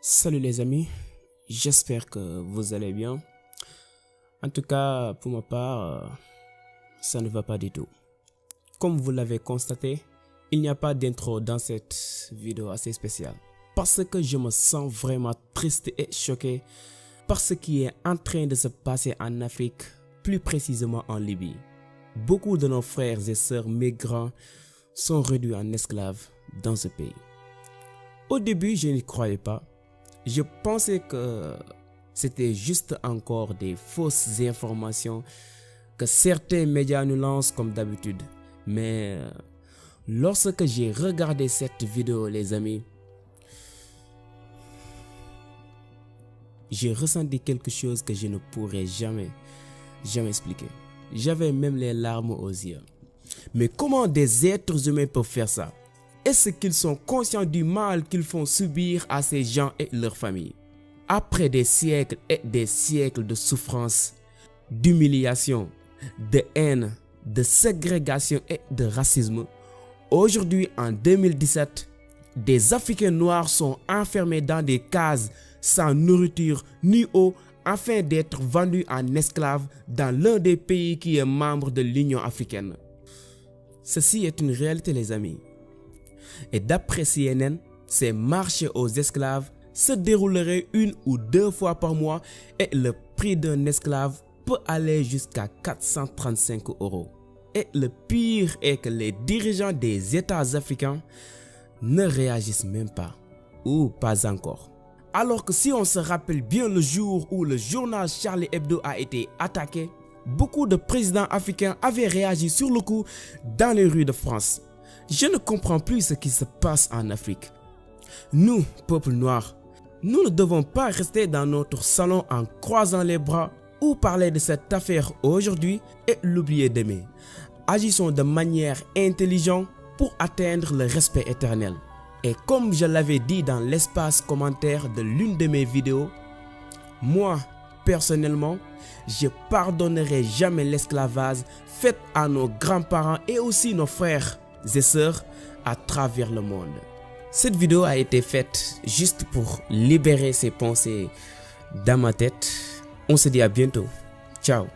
Salut les amis, j'espère que vous allez bien. En tout cas, pour ma part, ça ne va pas du tout. Comme vous l'avez constaté, il n'y a pas d'intro dans cette vidéo assez spéciale. Parce que je me sens vraiment triste et choqué par ce qui est en train de se passer en Afrique, plus précisément en Libye. Beaucoup de nos frères et sœurs migrants sont réduits en esclaves dans ce pays. Au début, je n'y croyais pas. Je pensais que c'était juste encore des fausses informations que certains médias nous lancent comme d'habitude. Mais lorsque j'ai regardé cette vidéo, les amis, j'ai ressenti quelque chose que je ne pourrais jamais expliquer. J'avais même les larmes aux yeux. Mais comment des êtres humains peuvent faire ça? Est-ce qu'ils sont conscients du mal qu'ils font subir à ces gens et leurs familles? Après des siècles et des siècles de souffrance, d'humiliation, de haine, de ségrégation et de racisme, aujourd'hui en 2017, des Africains noirs sont enfermés dans des cases sans nourriture ni eau afin d'être vendus en esclaves dans l'un des pays qui est membre de l'Union africaine. Ceci est une réalité, les amis. Et d'après CNN, ces marchés aux esclaves se dérouleraient 1 ou 2 fois par mois et le prix d'un esclave peut aller jusqu'à 435 €. Et le pire est que les dirigeants des États africains ne réagissent même pas, ou pas encore. Alors que si on se rappelle bien le jour où le journal Charlie Hebdo a été attaqué, beaucoup de présidents africains avaient réagi sur le coup dans les rues de France. Je ne comprends plus ce qui se passe en Afrique. Nous, peuple noir, nous ne devons pas rester dans notre salon en croisant les bras ou parler de cette affaire aujourd'hui et l'oublier demain. Agissons de manière intelligente pour atteindre le respect éternel. Et comme je l'avais dit dans l'espace commentaire de l'une de mes vidéos, moi, personnellement, je pardonnerai jamais l'esclavage fait à nos grands-parents et aussi nos frères et sœurs à travers le monde. Cette vidéo a été faite juste pour libérer ces pensées dans ma tête. On se dit à bientôt. Ciao.